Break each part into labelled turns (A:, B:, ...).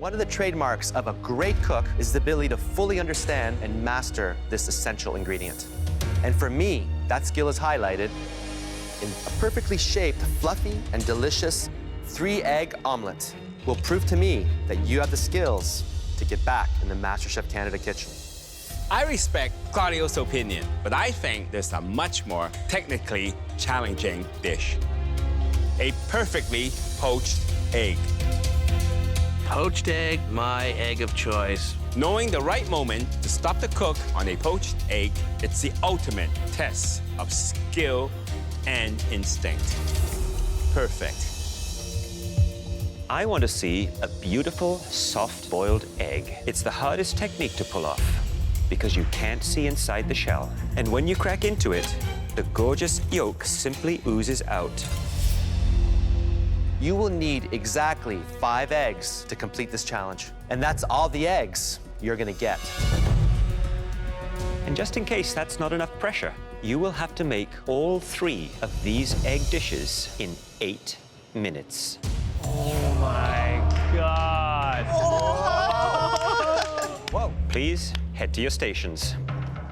A: One of the trademarks of a great cook is the ability to fully understand and master this essential ingredient. And for me, that skill is highlighted in a perfectly shaped, fluffy, and delicious 3-egg omelette. Will prove to me that you have the skills to get back in the MasterChef Canada kitchen.
B: I respect Claudio's opinion, but I think there's a much more technically challenging dish. A perfectly poached egg.
C: Poached egg, my egg of choice.
B: Knowing the right moment to stop the cook on a poached egg, it's the ultimate test of skill and instinct. Perfect.
D: I want to see a beautiful, soft-boiled egg. It's the hardest technique to pull off because you can't see inside the shell. And when you crack into it, the gorgeous yolk simply oozes out.
A: You will need exactly 5 eggs to complete this challenge. And that's all the eggs you're gonna get.
D: And just in case that's not enough pressure, you will have to make all 3 of these egg dishes in 8 minutes.
E: Oh my God.
D: Whoa. Please head to your stations.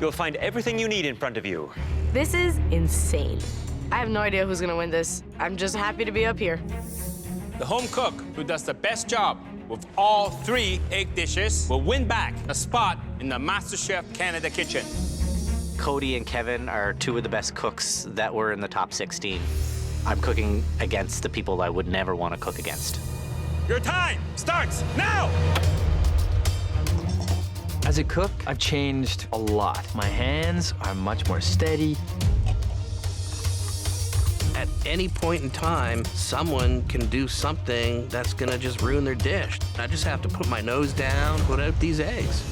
D: You'll find everything you need in front of you.
F: This is insane. I have no idea who's gonna win this. I'm just happy to be up here.
B: The home cook who does the best job with all 3 egg dishes will win back a spot in the MasterChef Canada kitchen.
G: Cody and Kevin are 2 of the best cooks that were in the top 16. I'm cooking against the people I would never want to cook against.
B: Your time starts now!
E: As a cook, I've changed a lot. My hands are much more steady.
C: At any point in time, someone can do something that's gonna just ruin their dish. I just have to put my nose down, put out these eggs.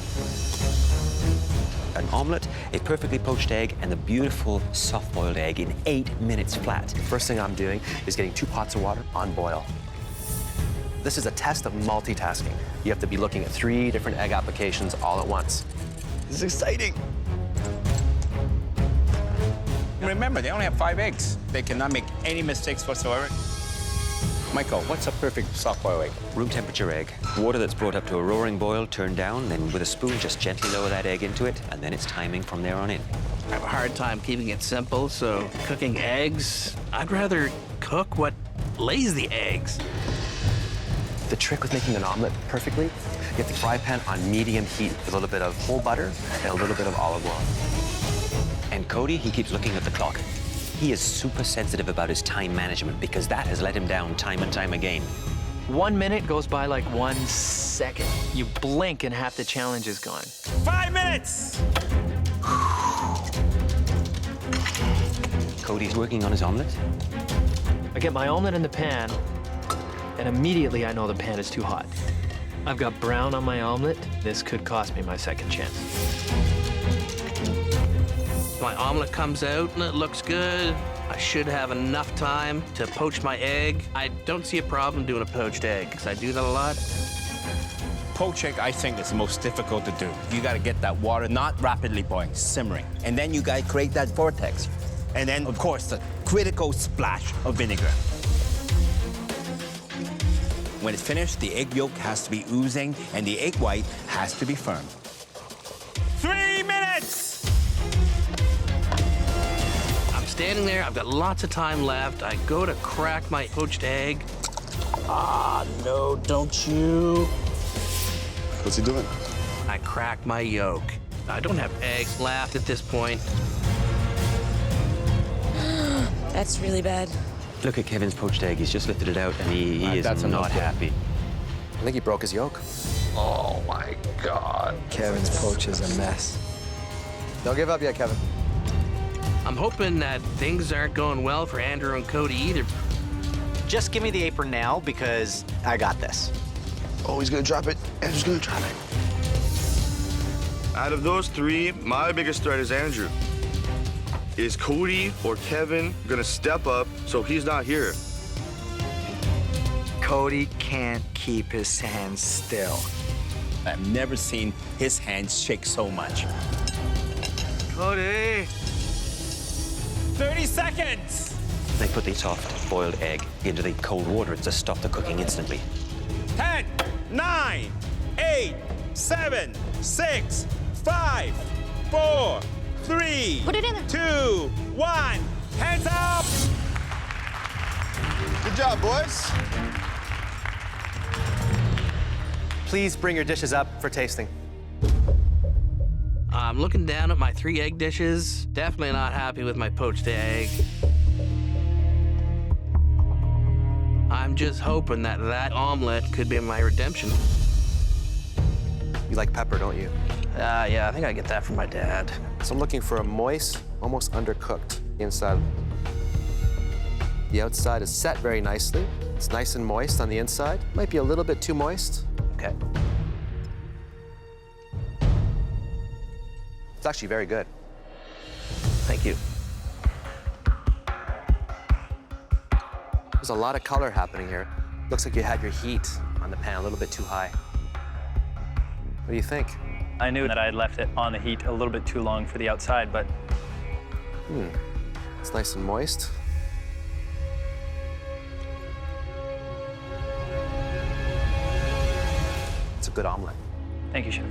D: An omelet, a perfectly poached egg, and the beautiful soft-boiled egg in 8 minutes flat.
A: First thing I'm doing is getting 2 pots of water on boil. This is a test of multitasking. You have to be looking at 3 different egg applications all at once. This is exciting.
B: Remember, they only have 5 eggs. They cannot make any mistakes whatsoever. Michael, what's a perfect soft-boiled egg?
D: Room temperature egg. Water that's brought up to a roaring boil, turned down, then with a spoon just gently lower that egg into it, and then it's timing from there on in.
C: I have a hard time keeping it simple, so cooking eggs, I'd rather cook what lays the eggs.
A: The trick with making an omelet perfectly, you get the fry pan on medium heat with a little bit of whole butter and a little bit of olive oil.
D: And Cody, he keeps looking at the clock. He is super sensitive about his time management because that has let him down time and time again.
E: 1 minute goes by like 1 second. You blink and half the challenge is gone.
B: 5 minutes!
D: Cody's working on his omelet.
E: I get my omelet in the pan, and immediately I know the pan is too hot. I've got brown on my omelet. This could cost me my second chance.
C: My omelet comes out and it looks good. I should have enough time to poach my egg. I don't see a problem doing a poached egg, because I do that a lot.
B: Poached egg, I think, is the most difficult to do. You gotta get that water not rapidly boiling, simmering. And then you gotta create that vortex. And then, of course, the critical splash of vinegar. When it's finished, the egg yolk has to be oozing and the egg white has to be firm. 3 minutes!
C: I'm standing there, I've got lots of time left. I go to crack my poached egg. Ah, no, don't you.
H: What's he doing?
C: I crack my yolk. I don't have eggs left at this point.
F: That's really bad.
D: Look at Kevin's poached egg. He's just lifted it out, and he is
B: that's
D: not
B: enough, yeah.
D: happy.
A: I think he broke his yolk.
H: Oh my God.
I: Kevin's poach is a mess.
A: Don't give up yet, Kevin.
C: I'm hoping that things aren't going well for Andrew and Cody either.
G: Just give me the apron now, because I got this.
H: Oh, he's gonna drop it. Andrew's gonna drop it. Out of those 3, my biggest threat is Andrew. Is Cody or Kevin gonna step up so he's not here?
I: Cody can't keep his hands still.
B: I've never seen his hands shake so much.
C: Cody!
B: 30 seconds!
D: They put the soft-boiled egg into the cold water to stop the cooking instantly.
B: 10, 9, 8, 7, 6, 5, 4, 3,
J: Put it in there.
B: 2, 1. Hands up!
H: Good job, boys.
A: Please bring your dishes up for tasting.
C: I'm looking down at my 3 egg dishes. Definitely not happy with my poached egg. I'm just hoping that that omelet could be my redemption.
A: You like pepper, don't you?
C: Yeah, I think I get that from my dad.
A: So I'm looking for a moist, almost undercooked inside. The outside is set very nicely. It's nice and moist on the inside. Might be a little bit too moist.
C: Okay.
A: It's actually very good.
C: Thank you.
A: There's a lot of color happening here. Looks like you had your heat on the pan a little bit too high. What do you think?
K: I knew that I had left it on the heat a little bit too long for the outside, but
A: It's nice and moist. It's a good omelet.
K: thank you, Chef.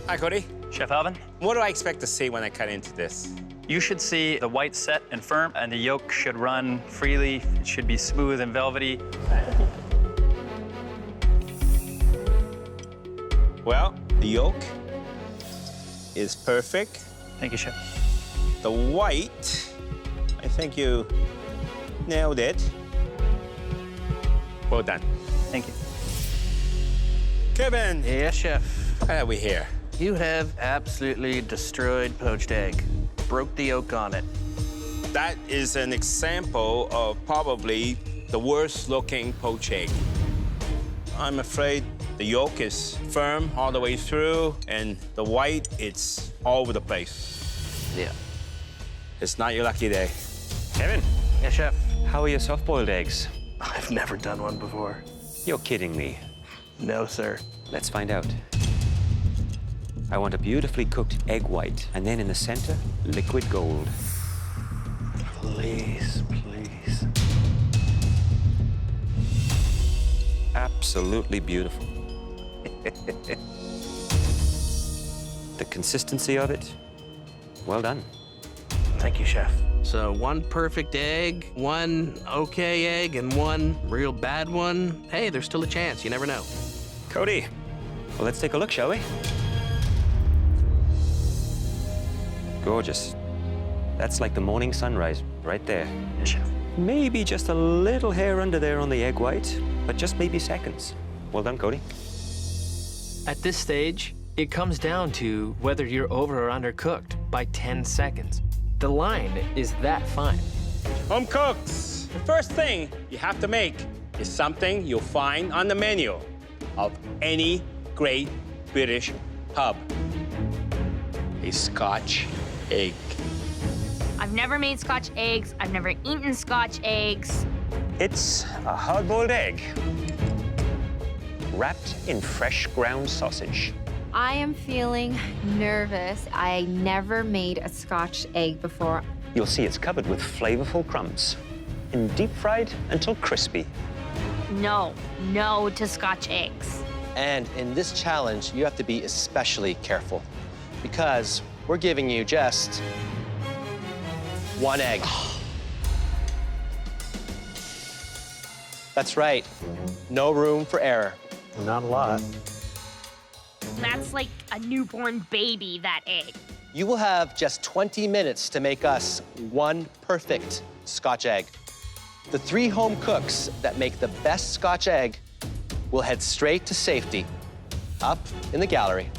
B: Hi, Cody.
K: Chef Alvin,
B: What do I expect to see when I cut into this?
K: you should see the white set and firm, and the yolk should run freely. It should be smooth and velvety.
B: Well, the yolk is perfect.
K: Thank you, Chef.
B: The white, I think you nailed it. Well done.
K: Thank you.
B: Kevin,
C: Yes, chef.
B: what have we here?
C: You have absolutely destroyed poached egg. Broke the yolk on it.
B: That is an example of probably the worst looking poached egg. I'm afraid the yolk is firm all the way through, and the white, it's all over the place.
C: Yeah.
B: It's not your lucky day.
D: Kevin,
C: Yes, chef.
D: how are your soft-boiled eggs?
C: I've never done one before.
D: You're kidding me.
C: No, sir.
D: Let's find out. I want a beautifully cooked egg white, and then in the center, liquid gold.
C: Please, please.
D: Absolutely beautiful. The consistency of it, well done.
C: Thank you, chef. So 1 perfect egg, 1 okay egg, and 1 real bad one. Hey, there's still a chance. You never know.
D: Cody, well, let's take a look, shall we? Gorgeous. That's like the morning sunrise right there.
K: Yes, Chef.
D: Maybe just a little hair under there on the egg white, but just maybe seconds. Well done, Cody.
E: At this stage, it comes down to whether you're over or undercooked by 10 seconds. The line is that fine.
B: Home cooks, the first thing you have to make is something you'll find on the menu of any great British pub. A Scotch egg.
J: I've never made Scotch eggs. I've never eaten Scotch eggs.
D: It's a hard-boiled egg wrapped in fresh ground sausage.
L: I am feeling nervous. I never made a Scotch egg before.
D: You'll see it's covered with flavorful crumbs and deep-fried until crispy.
J: No to Scotch eggs.
A: And in this challenge, you have to be especially careful because we're giving you just 1 egg. That's right. No room for error.
I: Not a lot.
J: That's like a newborn baby, that egg.
A: You will have just 20 minutes to make us 1 perfect Scotch egg. The 3 home cooks that make the best Scotch egg will head straight to safety, up in the gallery.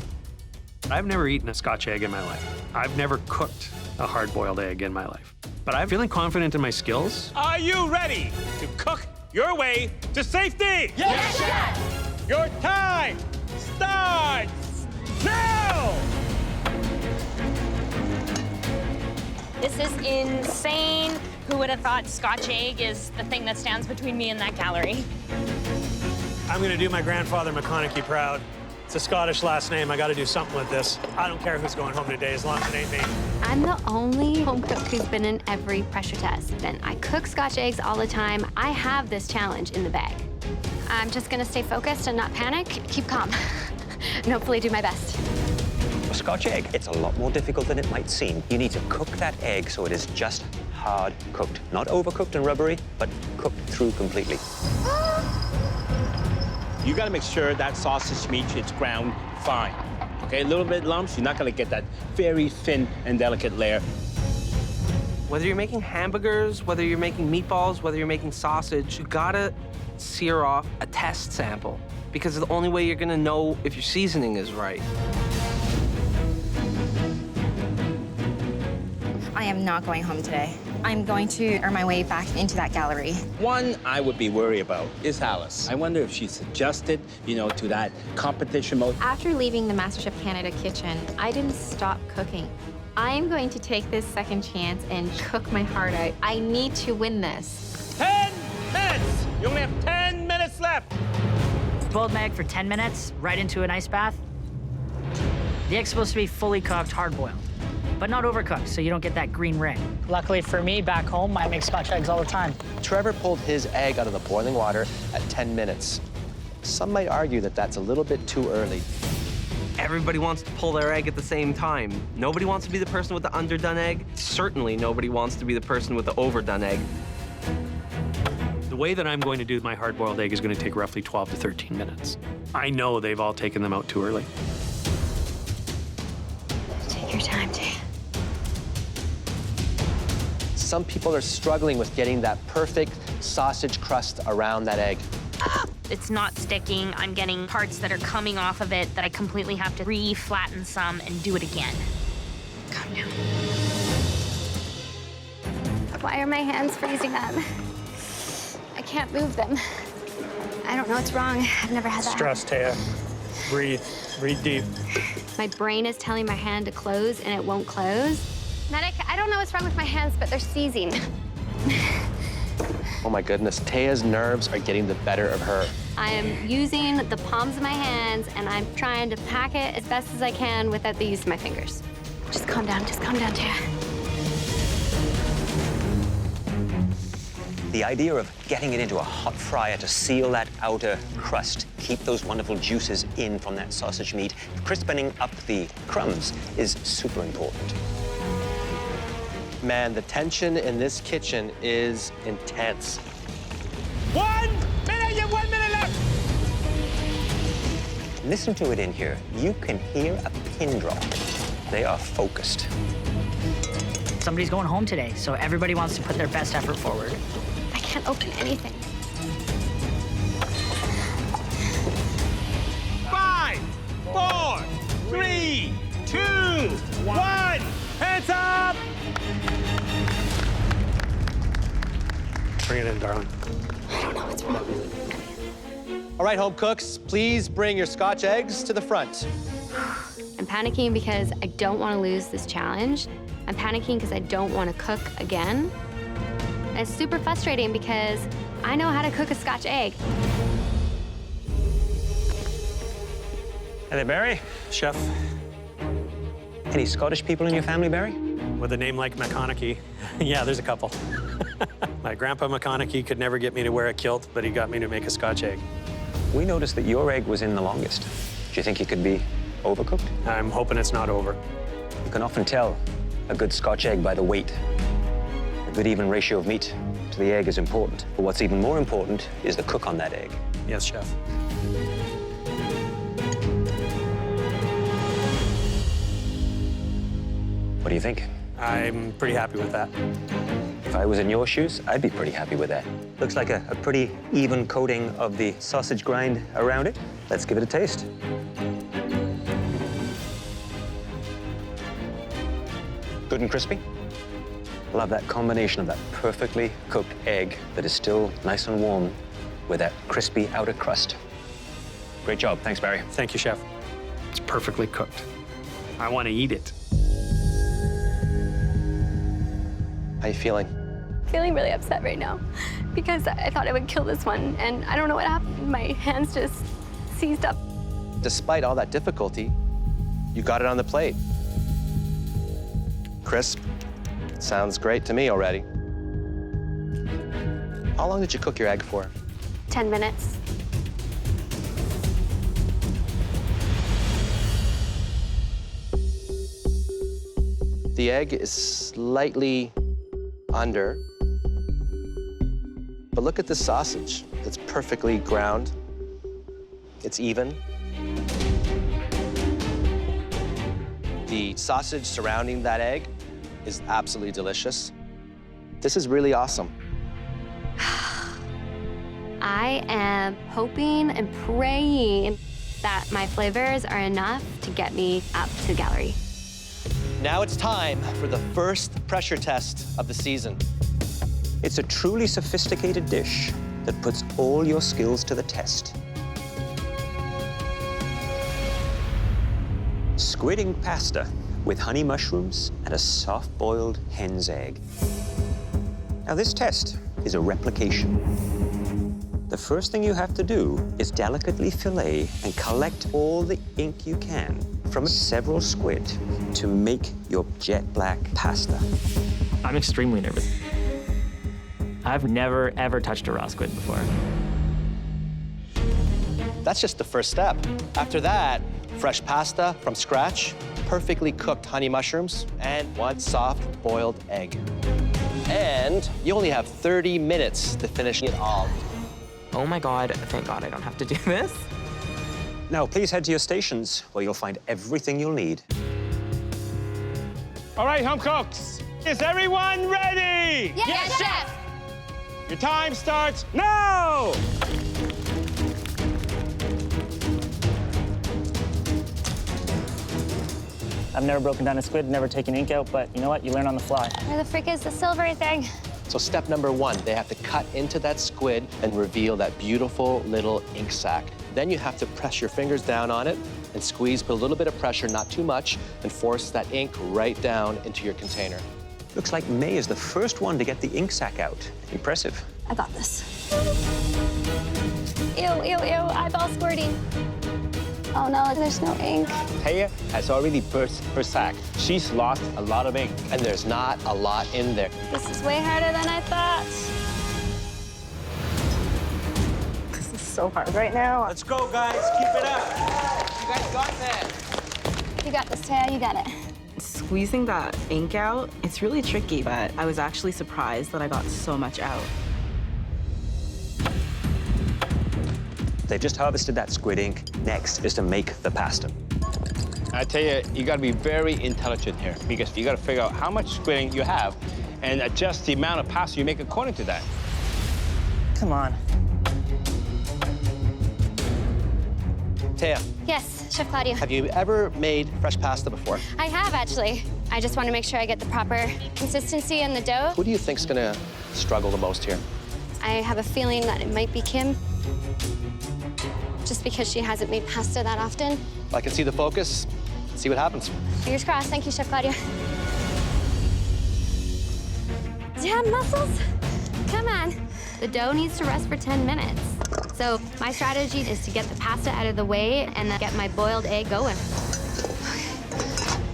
M: I've never eaten a Scotch egg in my life. I've never cooked a hard-boiled egg in my life. But I'm feeling confident in my skills.
B: Are you ready to cook your way to safety?
J: Yes, Chef!
B: Your time starts now!
J: This is insane. Who would have thought Scotch egg is the thing that stands between me and that gallery?
M: I'm gonna do my grandfather McConaughey proud. It's a Scottish last name. I gotta do something with this. I don't care who's going home today as long as it ain't me.
L: I'm the only home cook who's been in every pressure test. And I cook Scotch eggs all the time. I have this challenge in the bag.
J: I'm just gonna stay focused and not panic, keep calm, and hopefully do my best.
D: A Scotch egg, it's a lot more difficult than it might seem. You need to cook that egg so it is just hard cooked. Not overcooked and rubbery, but cooked through completely.
B: You gotta make sure that sausage meat is ground fine. Okay, a little bit lumps, you're not gonna get that very thin and delicate layer.
C: Whether you're making hamburgers, whether you're making meatballs, whether you're making sausage, you gotta sear off a test sample because it's the only way you're gonna know if your seasoning is right.
N: I am not going home today. I'm going to earn my way back into that gallery.
B: One I would be worried about is Alice. I wonder if she's adjusted, to that competition mode.
L: After leaving the MasterChef Canada kitchen, I didn't stop cooking. I'm going to take this second chance and cook my heart out. I need to win this.
B: 10 minutes! You only have 10 minutes left!
O: Boiled my egg for 10 minutes, right into an ice bath. The egg's supposed to be fully cooked, hard-boiled, but not overcooked, so you don't get that green ring.
P: Luckily for me, back home, I make Scotch eggs all the time.
A: Trevor pulled his egg out of the boiling water at 10 minutes. Some might argue that that's a little bit too early.
C: Everybody wants to pull their egg at the same time. Nobody wants to be the person with the underdone egg. Certainly nobody wants to be the person with the overdone egg.
M: The way that I'm going to do my hard-boiled egg is going to take roughly 12 to 13 minutes. I know they've all taken them out too early.
J: Take your time, Jay.
A: Some people are struggling with getting that perfect sausage crust around that egg.
J: It's not sticking. I'm getting parts that are coming off of it that I completely have to re-flatten some and do it again. Calm down. Why are my hands freezing up? I can't move them. I don't know what's wrong. I've never had that.
M: Stress, Taya. Breathe. Breathe deep.
L: My brain is telling my hand to close, and it won't close.
J: Medic, I don't know what's wrong with my hands, but they're seizing.
A: Oh my goodness, Taya's nerves are getting the better of her.
L: I am using the palms of my hands, and I'm trying to pack it as best as I can without the use of my fingers.
J: Just calm down, Taya.
D: The idea of getting it into a hot fryer to seal that outer crust, keep those wonderful juices in from that sausage meat, crispening up the crumbs is super important.
A: Man, the tension in this kitchen is intense.
B: 1 minute, you have 1 minute left!
D: Listen to it in here. You can hear a pin drop. They are focused.
O: Somebody's going home today, so everybody wants to put their best effort forward.
J: I can't open anything.
B: 5, 4, 3, 2, 1. Hands up!
M: Bring it in, darling.
J: I don't know what's wrong.
A: All right, home cooks, please bring your Scotch eggs to the front.
L: I'm panicking because I don't want to lose this challenge. I'm panicking because I don't want to cook again. And it's super frustrating because I know how to cook a Scotch egg.
D: Hey there, Barry.
M: Chef,
D: Any Scottish people in your family, Barry?
M: with a name like McConaughey, yeah, there's a couple. My grandpa McConaughey could never get me to wear a kilt, but he got me to make a Scotch egg.
D: We noticed that your egg was in the longest. Do you think it could be overcooked?
M: I'm hoping it's not over.
D: You can often tell a good Scotch egg by the weight. A good even ratio of meat to the egg is important. But what's even more important is the cook on that egg.
M: Yes, chef.
D: What do you think?
M: I'm pretty happy with that.
D: If I was in your shoes, I'd be pretty happy with that. Looks like a pretty even coating of the sausage grind around it. Let's give it a taste. Good and crispy. Love that combination of that perfectly cooked egg that is still nice and warm with that crispy outer crust. Great job. Thanks, Barry.
M: Thank you, chef. It's perfectly cooked. I want to eat it.
A: How you feeling?
J: Feeling really upset right now because I thought I would kill this one, and I don't know what happened. My hands just seized up.
A: Despite all that difficulty, you got it on the plate. Crisp. Sounds great to me already. How long did you cook your egg for?
L: 10 minutes.
A: The egg is slightly under. But look at this sausage. It's perfectly ground. It's even. The sausage surrounding that egg is absolutely delicious. This is really awesome.
L: I am hoping and praying that my flavors are enough to get me up to the gallery.
A: Now it's time for the first pressure test of the season.
D: It's a truly sophisticated dish that puts all your skills to the test. Squid ink pasta with honey mushrooms and a soft-boiled hen's egg. Now, this test is a replication. The first thing you have to do is delicately fillet and collect all the ink you can from several squid to make your jet black pasta.
E: I'm extremely nervous. I've never, ever touched a raw squid before.
A: That's just the first step. After that, fresh pasta from scratch, perfectly cooked honey mushrooms, and one soft boiled egg. And you only have 30 minutes to finish it all.
C: Oh my God, thank God I don't have to do this.
D: Now, please head to your stations where you'll find everything you'll need.
B: All right, home cooks, is everyone ready?
L: Yes, Chef!
B: Your time starts now!
P: I've never broken down a squid, never taken ink out, but you know what? You learn on the fly.
L: Where the frick is the silvery thing?
A: So step number one, they have to cut into that squid and reveal that beautiful little ink sac. Then you have to press your fingers down on it and squeeze, put a little bit of pressure, not too much, and force that ink right down into your container.
D: Looks like May is the first one to get the ink sac out. Impressive.
L: I got this. Ew, ew, ew, eyeball squirting. Oh no, there's no ink.
B: Taya has already burst her sack. She's lost a lot of ink.
A: And there's not a lot in there.
L: This is way harder than I thought.
F: This is so hard right now.
B: Let's go, guys. Keep it up.
C: You guys got that.
L: You got this, Taya, you got it.
F: Squeezing that ink out, it's really tricky, but I was actually surprised that I got so much out.
D: They've just harvested that squid ink. Next is to make the pasta.
B: I tell you, you got to be very intelligent here because you got to figure out how much squid ink you have and adjust the amount of pasta you make according to that.
P: Come on.
A: Taya,
L: Yes, Chef Claudia.
A: have you ever made fresh pasta before?
L: I have, actually. I just want to make sure I get the proper consistency in the dough.
A: Who do you think's gonna struggle the most here?
L: I have a feeling that it might be Kim, just because she hasn't made pasta that often.
A: If I can see the focus, see what happens.
L: Fingers crossed. Thank you, Chef Claudia. Do you have muscles? Come on. The dough needs to rest for 10 minutes. So my strategy is to get the pasta out of the way and then get my boiled egg going.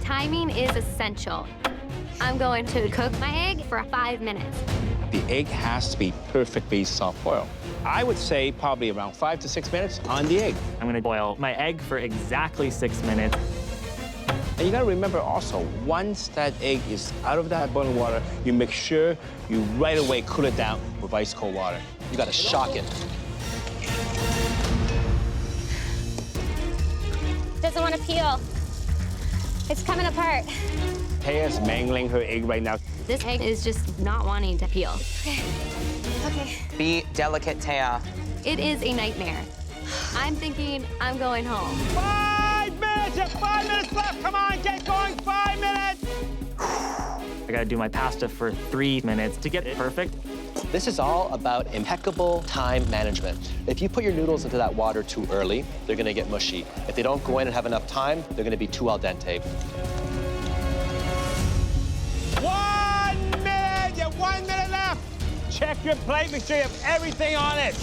L: Timing is essential. I'm going to cook my egg for 5 minutes.
B: The egg has to be perfectly soft-boiled. I would say probably around 5 to 6 minutes on the egg.
E: I'm gonna boil my egg for exactly 6 minutes.
B: And you gotta remember also, once that egg is out of that boiling water, you make sure you right away cool it down with ice cold water.
A: You gotta shock it.
L: Doesn't want to peel. It's coming apart.
B: Taya's mangling her egg right now.
L: This egg is just not wanting to peel. Okay.
C: Be delicate, Taya.
L: It is a nightmare. I'm thinking I'm going home.
B: 5 minutes! You have 5 minutes left! Come on, get going! 5 minutes!
E: I gotta do my pasta for 3 minutes to get it perfect.
A: This is all about impeccable time management. If you put your noodles into that water too early, they're gonna get mushy. If they don't go in and have enough time, they're gonna be too al dente.
B: 1 minute! You have 1 minute left! Check your plate, make sure you have everything on it.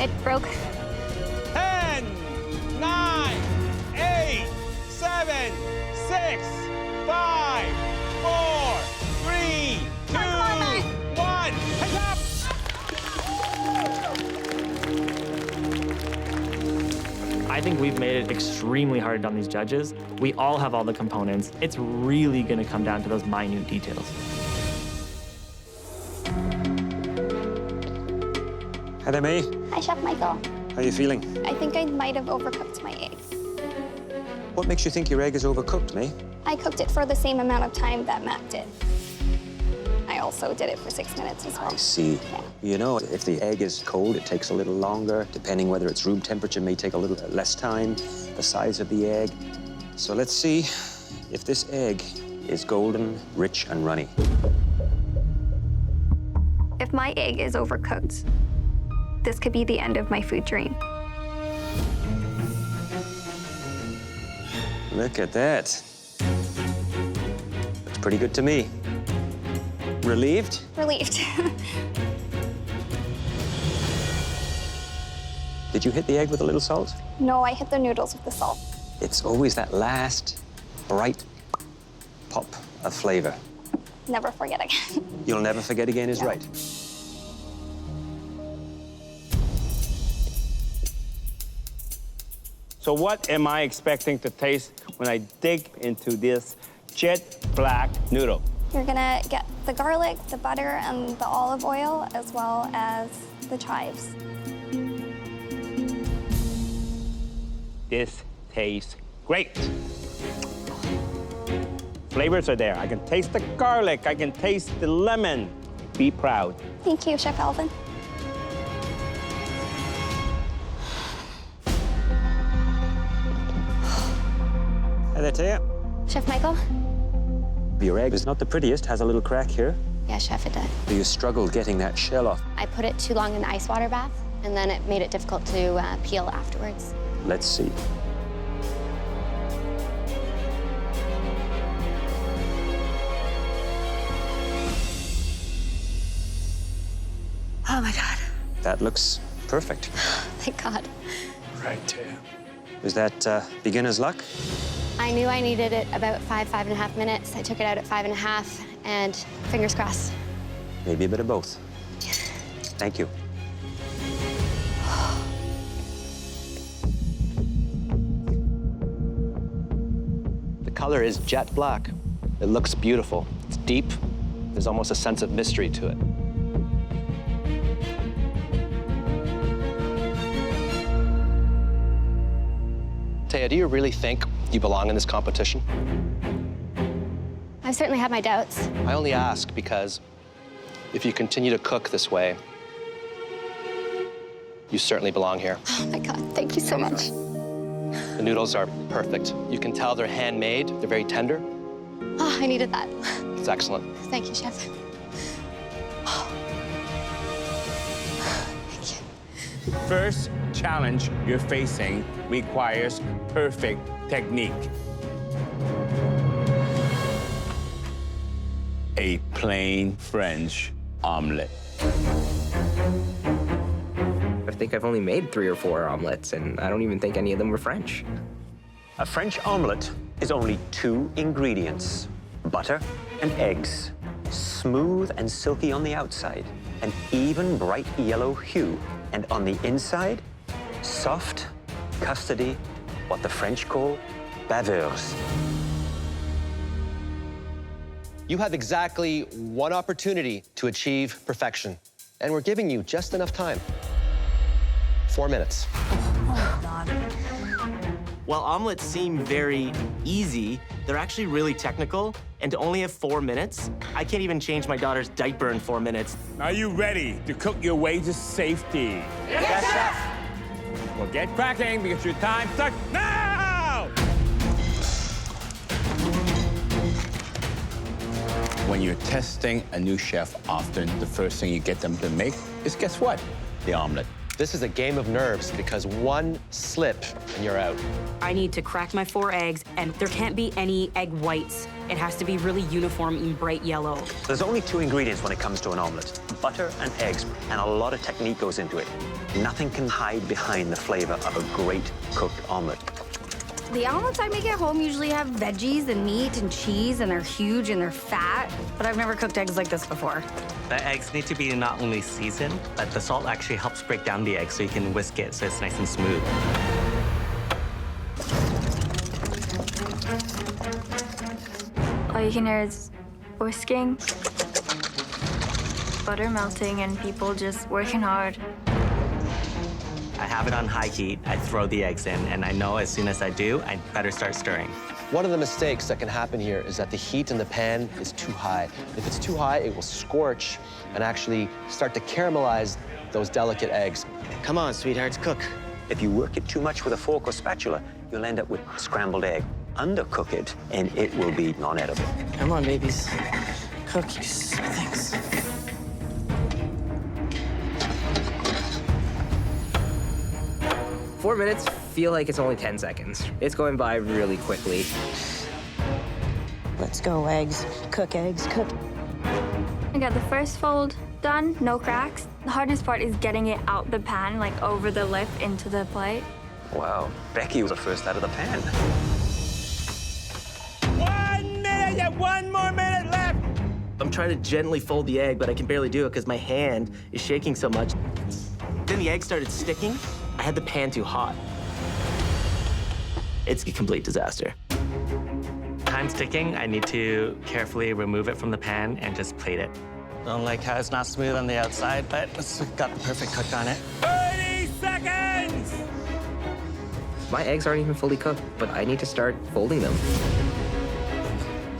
L: It broke.
B: 10, 9, 8, 7, 6, 5, 4, 3, 2,
P: I think we've made it extremely hard on these judges. We all have all the components. It's really gonna come down to those minute details.
D: Hi there, May.
Q: Hi, Chef Michael.
D: How are you feeling?
Q: I think I might have overcooked my egg.
D: What makes you think your egg is overcooked, May?
Q: I cooked it for the same amount of time that Matt did. I also did it for 6 minutes as well.
D: I see.
Q: Yeah.
D: You know, if the egg is cold, it takes a little longer. Depending whether it's room temperature, may take a little less time. The size of the egg. So let's see if this egg is golden, rich, and runny.
Q: If my egg is overcooked, this could be the end of my food dream.
D: Look at that. Looks pretty good to me. Relieved?
Q: Relieved.
D: Did you hit the egg with a little salt?
Q: No, I hit the noodles with the salt.
D: It's always that last bright pop of flavor.
Q: Never forget again.
D: You'll never forget again is right.
B: So what am I expecting to taste when I dig into this jet black noodle?
Q: You're gonna get the garlic, the butter, and the olive oil, as well as the chives.
B: This tastes great. Flavors are there. I can taste the garlic. I can taste the lemon. Be proud.
Q: Thank you, Chef Alvin.
D: Hi there, Taya.
Q: Chef Michael?
D: Your egg is not the prettiest, has a little crack here.
L: Yeah, Chef, it did.
D: Do you struggle getting that shell off?
L: I put it too long in the ice water bath, and then it made it difficult to peel afterwards.
D: Let's see.
L: Oh my God.
D: That looks perfect.
L: Thank God.
M: Right, Taya.
D: Was that beginner's luck?
L: I knew I needed it about 5.5 minutes. I took it out at 5.5, and fingers crossed.
D: Maybe a bit of both. Thank you.
A: The color is jet black. It looks beautiful. It's deep. There's almost a sense of mystery to it. Taya, do you really think you belong in this competition?
L: I've certainly had my doubts.
A: I only ask because if you continue to cook this way, you certainly belong here.
L: Oh my God, thank you so much.
A: The noodles are perfect. You can tell they're handmade. They're very tender.
L: Oh, I needed that.
A: It's excellent.
L: Thank you, Chef.
B: First challenge you're facing requires perfect technique. A plain French omelet.
C: I think I've only made 3 or 4 omelets, and I don't even think any of them were French.
D: A French omelet is only 2 ingredients, butter and eggs, smooth and silky on the outside, an even bright yellow hue, and on the inside, soft, custardy, what the French call baveurs.
A: You have exactly 1 opportunity to achieve perfection, and we're giving you just enough time. 4 minutes.
C: Oh, God. While omelets seem very easy, they're actually really technical, and to only have 4 minutes, I can't even change my daughter's diaper in 4 minutes.
B: Are you ready to cook your way to safety?
C: Yes, Chef!
B: Well, get cracking because your time starts now! When you're testing a new chef, often the first thing you get them to make is, guess what? The omelet.
A: This is a game of nerves because 1 slip and you're out.
R: I need to crack my 4 eggs, and there can't be any egg whites. It has to be really uniform and bright yellow.
D: There's only 2 ingredients when it comes to an omelet, butter and eggs, and a lot of technique goes into it. Nothing can hide behind the flavor of a great cooked omelet.
N: The omelets I make at home usually have veggies and meat and cheese, and they're huge and they're fat, but I've never cooked eggs like this before.
G: The eggs need to be not only seasoned, but the salt actually helps break down the egg so you can whisk it so it's nice and smooth.
S: All you can hear is whisking, butter melting, and people just working hard.
G: I have it on high heat. I throw the eggs in, and I know as soon as I do, I better start stirring.
A: One of the mistakes that can happen here is that the heat in the pan is too high. If it's too high, it will scorch and actually start to caramelize those delicate eggs.
D: Come on, sweethearts, cook. If you work it too much with a fork or spatula, you'll end up with scrambled egg. Undercook it, and it will be non-edible.
C: Come on, babies. Cook, you things.
T: Four minutes feel like it's only 10 seconds. It's going by really quickly.
S: Let's go, eggs. Cook, cook. I got the first fold done, no cracks. The hardest part is getting it out the pan, like over the lip into the plate.
D: Wow, Becky was the first out of the pan.
C: 1 minute, you have 1 more minute left. I'm trying to gently fold the egg, but I can barely do it because my hand is shaking so much. Then the egg started sticking. I had the pan too hot. It's a complete disaster.
G: Time's ticking. I need to carefully remove it from the pan and just plate it. Don't like how it's not smooth on the outside, but it's got the perfect cook on it.
C: 30 seconds!
T: My eggs aren't even fully cooked, but I need to start folding them.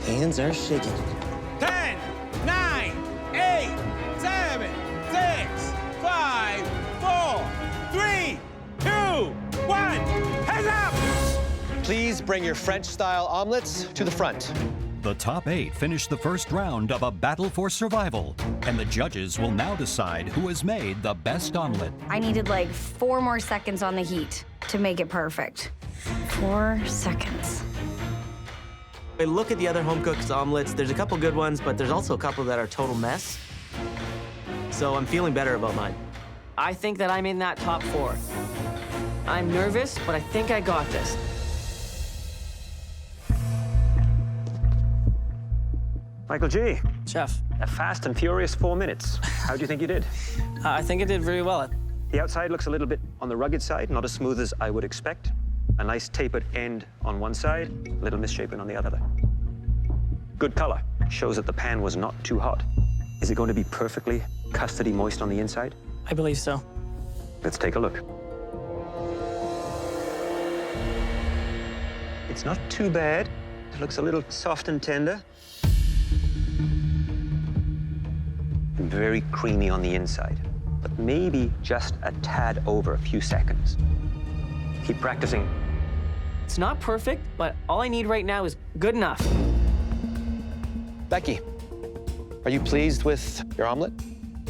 C: Hands are shaking. 10, 9, 8, 7, 6, 5, 4, 3, 2, 1. Hands up!
A: Please bring your French-style omelets to the front.
U: The top 8 finished the first round of a battle for survival, and the judges will now decide who has made the best omelet.
N: I needed like 4 more seconds on the heat to make it perfect. 4 seconds.
C: I look at the other home-cooked omelets. There's a couple good ones, but there's also a couple that are total mess. So I'm feeling better about mine. I think that I'm in that top 4. I'm nervous, but I think I got this.
D: Michael G.
C: Chef.
D: A fast and furious 4 minutes. How do you think you did?
C: I think I did very well.
D: The outside looks a little bit on the rugged side, not as smooth as I would expect. A nice tapered end on one side, a little misshapen on the other. Good color. Shows that the pan was not too hot. Is it going to be perfectly custardy moist on the inside?
C: I believe so.
D: Let's take a look. It's not too bad. It looks a little soft and tender. And very creamy on the inside, but maybe just a tad over a few seconds. Keep practicing.
C: It's not perfect, but all I need right now is good enough.
A: Becky, are you pleased with your omelet?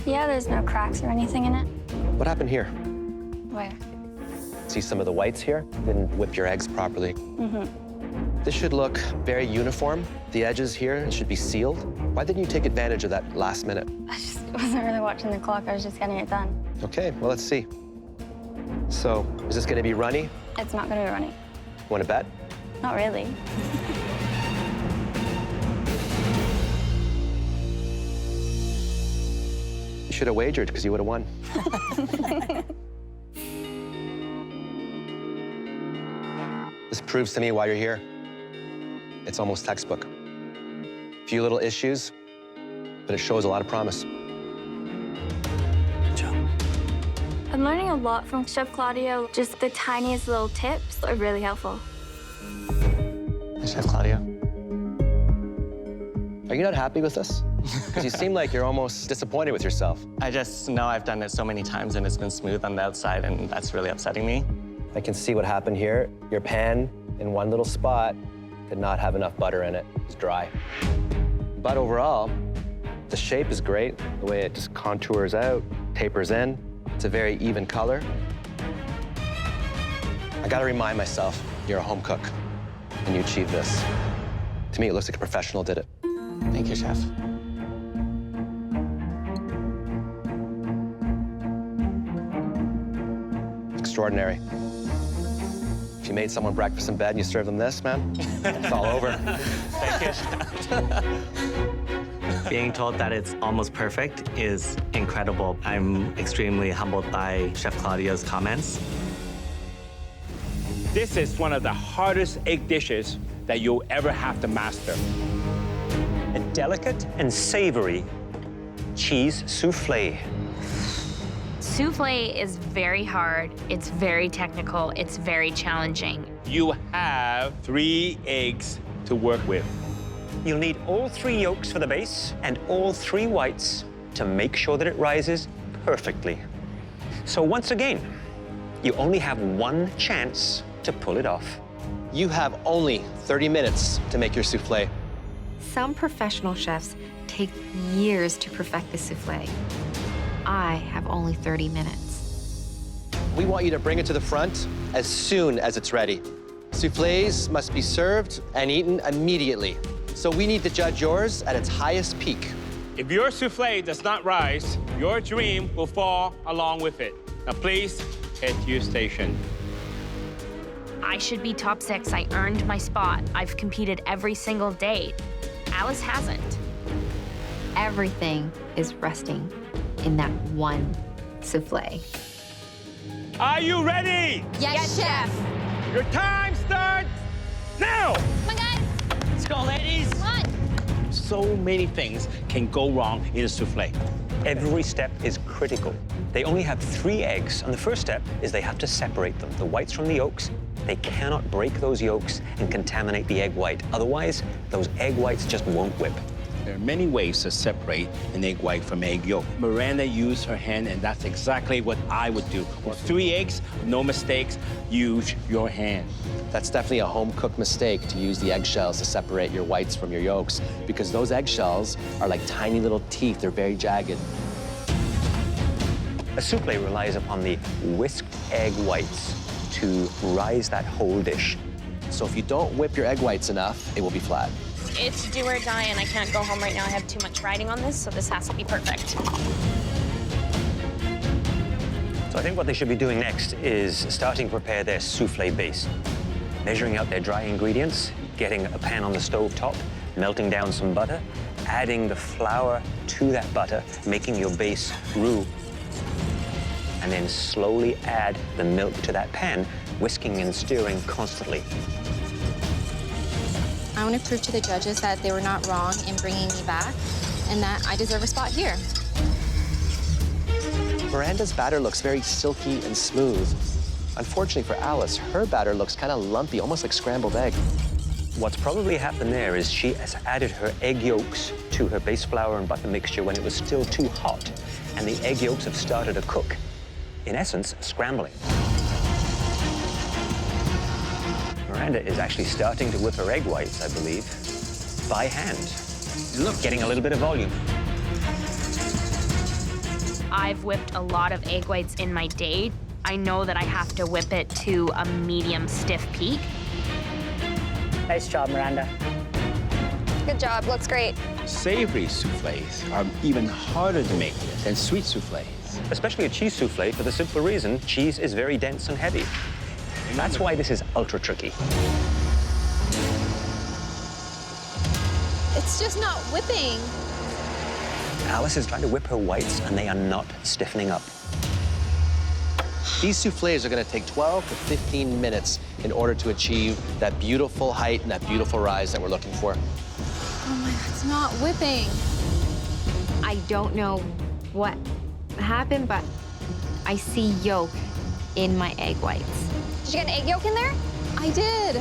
S: Yeah, there's no cracks or anything in it.
A: What happened here?
S: Where?
A: See some of the whites here? Didn't whip your eggs properly. This should look very uniform. The edges here should be sealed. Why didn't you take advantage of that last minute?
S: I just wasn't really watching the clock. I was just getting it done.
A: Okay, well, let's see. So, is this gonna be runny?
S: It's not going to be running.
A: Want to bet?
S: Not really.
A: You should have wagered because you would have won. This proves to me why you're here. It's almost textbook. Few little issues, but it shows a lot of promise.
S: I'm learning a lot from Chef Claudio. Just the tiniest little tips are really helpful.
G: Chef Claudio.
A: Are you not happy with this? Because you seem like you're almost disappointed with yourself.
G: I just know I've done it so many times and it's been smooth on the outside, and that's really upsetting me.
A: I can see what happened here. Your pan in one little spot did not have enough butter in it. It was dry. But overall, the shape is great. The way it just contours out, tapers in. It's a very even color. I gotta remind myself, you're a home cook, and you achieved this. To me, it looks like a professional did it.
G: Thank you, Chef.
A: Extraordinary. If you made someone breakfast in bed and you serve them this, man, it's all over.
G: Thank you, Chef. Being told that it's almost perfect is incredible. I'm extremely humbled by Chef Claudio's comments.
B: This is one of the hardest egg dishes that you'll ever have to master.
D: A delicate and savory cheese soufflé.
J: Soufflé is very hard, it's very technical, it's very challenging.
B: You have 3 eggs to work with.
D: You'll need all 3 yolks for the base and all 3 whites to make sure that it rises perfectly. So once again, you only have 1 chance to pull it off.
A: You have only 30 minutes to make your soufflé.
L: Some professional chefs take years to perfect the soufflé. I have only 30 minutes.
A: We want you to bring it to the front as soon as it's ready. Soufflés must be served and eaten immediately. So we need to judge yours at its highest peak.
B: If your soufflé does not rise, your dream will fall along with it. Now please head to your station.
J: I should be top 6. I earned my spot. I've competed every single day. Alice hasn't.
L: Everything is resting in that one soufflé.
B: Are you ready?
L: Yes, chef.
B: Your time starts now!
L: Come on, guys.
B: Let's go, ladies.
L: Come on.
B: So many things can go wrong in a soufflé.
D: Every step is critical. They only have 3 eggs, and the first step is they have to separate them, the whites from the yolks. They cannot break those yolks and contaminate the egg white. Otherwise, those egg whites just won't whip.
B: There are many ways to separate an egg white from egg yolk. Miranda used her hand, and that's exactly what I would do. With 3 eggs, no mistakes, use your hand.
A: That's definitely a home-cooked mistake to use the eggshells to separate your whites from your yolks, because those eggshells are like tiny little teeth. They're very jagged.
D: A soufflé relies upon the whisked egg whites to rise that whole dish.
A: So if you don't whip your egg whites enough, it will be flat.
J: It's do or die, and I can't go home right now. I have too much riding on this, so this has to be perfect.
D: So I think what they should be doing next is starting to prepare their soufflé base. Measuring out their dry ingredients, getting a pan on the stove top, melting down some butter, adding the flour to that butter, making your base roux, and then slowly add the milk to that pan, whisking and stirring constantly.
H: I want to prove to the judges that they were not wrong in bringing me back and that I deserve a spot here.
A: Miranda's batter looks very silky and smooth. Unfortunately for Alice, her batter looks kind of lumpy, almost like scrambled egg.
D: What's probably happened there is she has added her egg yolks to her base flour and butter mixture when it was still too hot, and the egg yolks have started to cook. In essence, scrambling. Miranda is actually starting to whip her egg whites, I believe, by hand. Look, getting a little bit of volume.
J: I've whipped a lot of egg whites in my day. I know that I have to whip it to a medium stiff peak.
O: Nice job, Miranda.
Q: Good job, looks great.
B: Savory soufflés are even harder to make than sweet soufflés.
D: Especially a cheese soufflé for the simple reason cheese is very dense and heavy. And that's why this is ultra tricky.
H: It's just not whipping.
D: Alice is trying to whip her whites, and they are not stiffening up.
A: These soufflés are going to take 12 to 15 minutes in order to achieve that beautiful height and that beautiful rise that we're looking for.
H: Oh my God, it's not whipping.
L: I don't know what happened, but I see yolk in my egg whites.
Q: Did you get an egg yolk in there?
H: I did.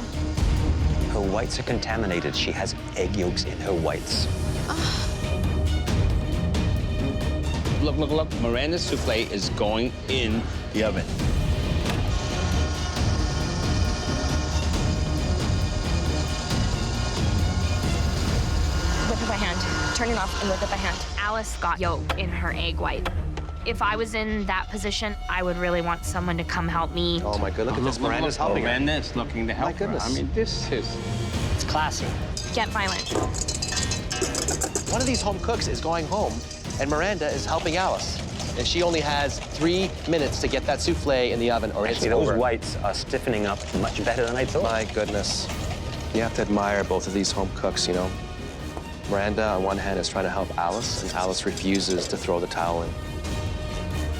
D: Her whites are contaminated. She has egg yolks in her whites.
B: Look, look, look. Miranda's soufflé is going in the oven.
J: Whip it by hand. Turn it off and whip it by hand. Alice got yolk in her egg white. If I was in that position, I would really want someone to come help me.
A: Oh my God, look at this. Miranda's helping her.
B: Miranda is looking to help
A: My goodness.
B: her. I mean, this is...
O: It's classy.
J: Get violent.
A: One of these home cooks is going home, and Miranda is helping Alice. And she only has 3 minutes to get that soufflé in the oven, or it's
D: Actually,
A: over.
D: those whites are stiffening up much better than I thought.
A: My goodness. You have to admire both of these home cooks, you know. Miranda, on one hand, is trying to help Alice, and Alice refuses to throw the towel in.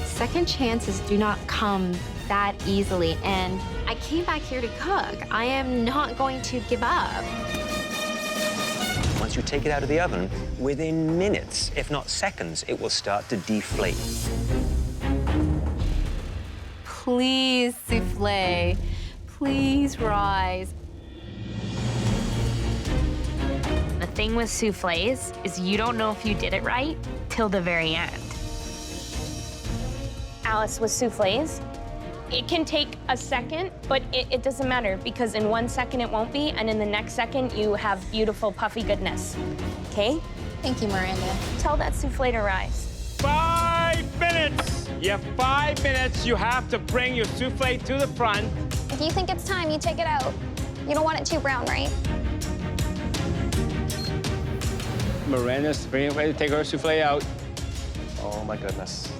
L: Second chances do not come that easily, and I came back here to cook. I am not going to give up.
D: Once you take it out of the oven, within minutes, if not seconds, it will start to deflate.
L: Please, souffle. Please rise.
J: The thing with soufflés is you don't know if you did it right till the very end.
K: Alice, with soufflés, it can take a second, but it doesn't matter because in 1 second it won't be, and in the next second you have beautiful puffy goodness. Okay?
H: Thank you, Miranda.
K: Tell that soufflé to rise.
B: 5 minutes! You have 5 minutes. You have to bring your souffle to the front.
Q: If you think it's time, you take it out. You don't want it too brown, right?
B: Miranda's ready to take her souffle out.
A: Oh my goodness.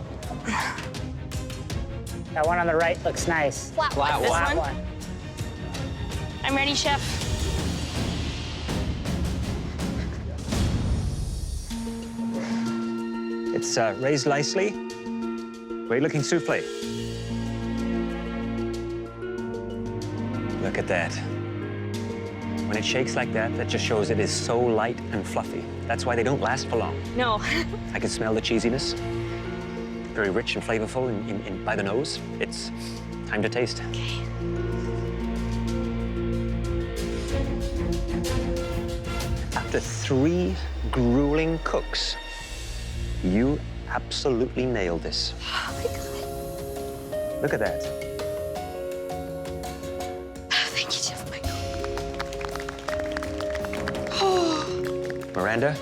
O: That one on the right looks nice.
K: Flat
O: one.
K: This
O: Flat
K: one? I'm ready, chef.
D: It's raised nicely. Great looking souffle. Look at that. When it shakes like that, that just shows it is so light and fluffy. That's why they don't last for long.
K: No.
D: I can smell the cheesiness. Very rich and flavorful by the nose. It's time to taste.
K: Okay.
D: After 3 grueling cooks, you absolutely nailed this.
K: Oh my God.
D: Look at that.
K: Thank you, Chef Michael.
D: Miranda,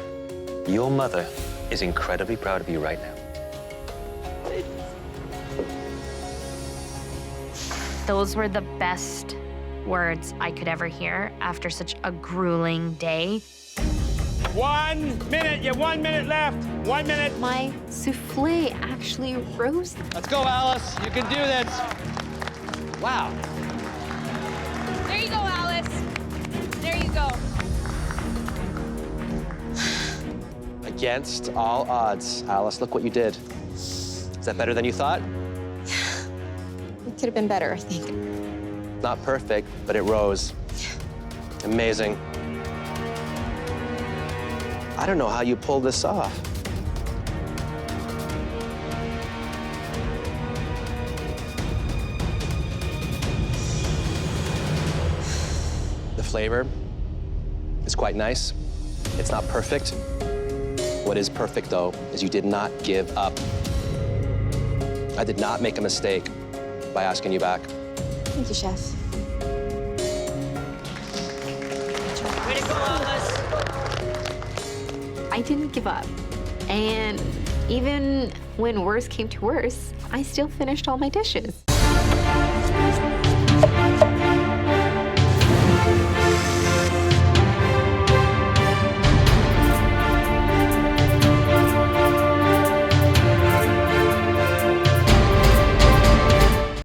D: your mother is incredibly proud of you right now.
J: Those were the best words I could ever hear after such a grueling day.
B: 1 minute. You have 1 minute left. 1 minute.
L: My souffle actually rose.
B: Let's go, Alice. You can do this. Wow.
K: There you go, Alice. There you go.
A: Against all odds, Alice, look what you did. Is that better than you thought?
H: It could have been better, I think.
A: Not perfect, but it rose. Amazing. I don't know how you pulled this off. The flavor is quite nice. It's not perfect. What is perfect, though, is you did not give up. I did not make a mistake by asking you back.
H: Thank you, Chef.
O: Way to go, Alice.
L: I didn't give up. And even when worse came to worse, I still finished all my dishes.